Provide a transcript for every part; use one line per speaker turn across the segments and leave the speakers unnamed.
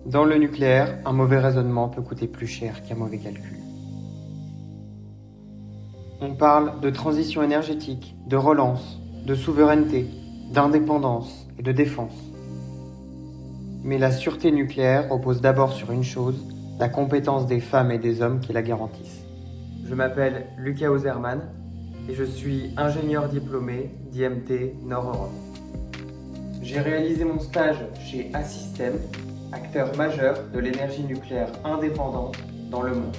Dans le nucléaire, un mauvais raisonnement peut coûter plus cher qu'un mauvais calcul. On parle de transition énergétique, de relance, de souveraineté, d'indépendance et de défense. Mais la sûreté nucléaire repose d'abord sur une chose, la compétence des femmes et des hommes qui la garantissent. Je m'appelle Lucas Ozerman et je suis ingénieur diplômé d'IMT Nord-Europe. J'ai réalisé mon stage chez Assystem, acteur majeur de l'énergie nucléaire indépendante dans le monde.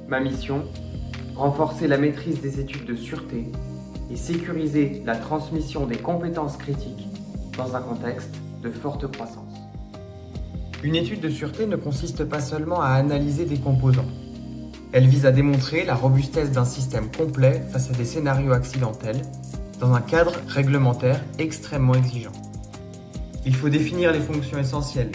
Ma mission, renforcer la maîtrise des études de sûreté et sécuriser la transmission des compétences critiques dans un contexte de forte croissance. Une étude de sûreté ne consiste pas seulement à analyser des composants. Elle vise à démontrer la robustesse d'un système complet face à des scénarios accidentels dans un cadre réglementaire extrêmement exigeant. Il faut définir les fonctions essentielles,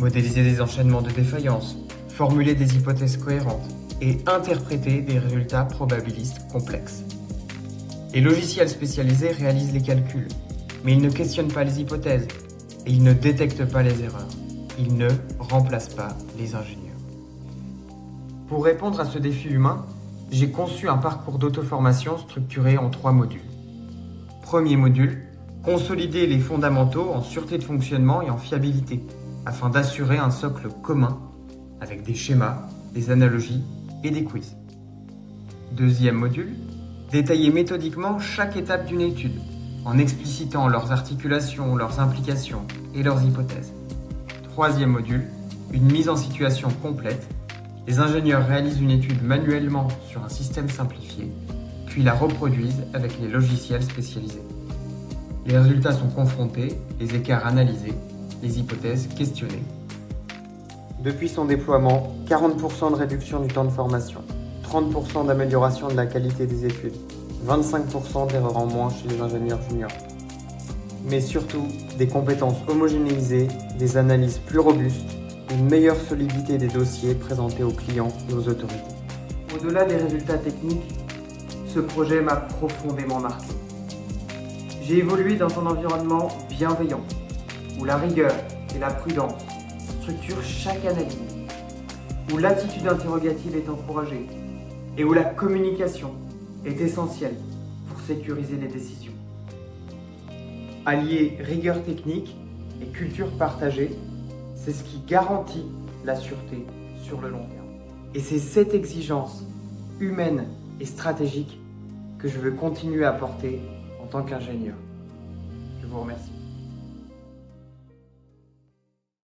modéliser des enchaînements de défaillances, formuler des hypothèses cohérentes et interpréter des résultats probabilistes complexes. Les logiciels spécialisés réalisent les calculs, mais ils ne questionnent pas les hypothèses et ils ne détectent pas les erreurs. Ils ne remplacent pas les ingénieurs. Pour répondre à ce défi humain, j'ai conçu un parcours d'auto-formation structuré en 3 modules. Premier module, consolider les fondamentaux en sûreté de fonctionnement et en fiabilité, afin d'assurer un socle commun avec des schémas, des analogies et des quiz. Deuxième module, détailler méthodiquement chaque étape d'une étude, en explicitant leurs articulations, leurs implications et leurs hypothèses. Troisième module, une mise en situation complète. Les ingénieurs réalisent une étude manuellement sur un système simplifié, puis la reproduisent avec les logiciels spécialisés. Les résultats sont confrontés, les écarts analysés, les hypothèses questionnées. Depuis son déploiement, 40% de réduction du temps de formation, 30% d'amélioration de la qualité des études, 25% d'erreurs en moins chez les ingénieurs juniors. Mais surtout, des compétences homogénéisées, des analyses plus robustes, une meilleure solidité des dossiers présentés aux clients et aux autorités. Au-delà des résultats techniques, ce projet m'a profondément marqué. J'ai évolué dans un environnement bienveillant, où la rigueur et la prudence structurent chaque analyse, où l'attitude interrogative est encouragée et où la communication est essentielle pour sécuriser les décisions. Allier rigueur technique et culture partagée, c'est ce qui garantit la sûreté sur le long terme. Et c'est cette exigence humaine et stratégique que je veux continuer à porter en tant qu'ingénieur. Je vous remercie.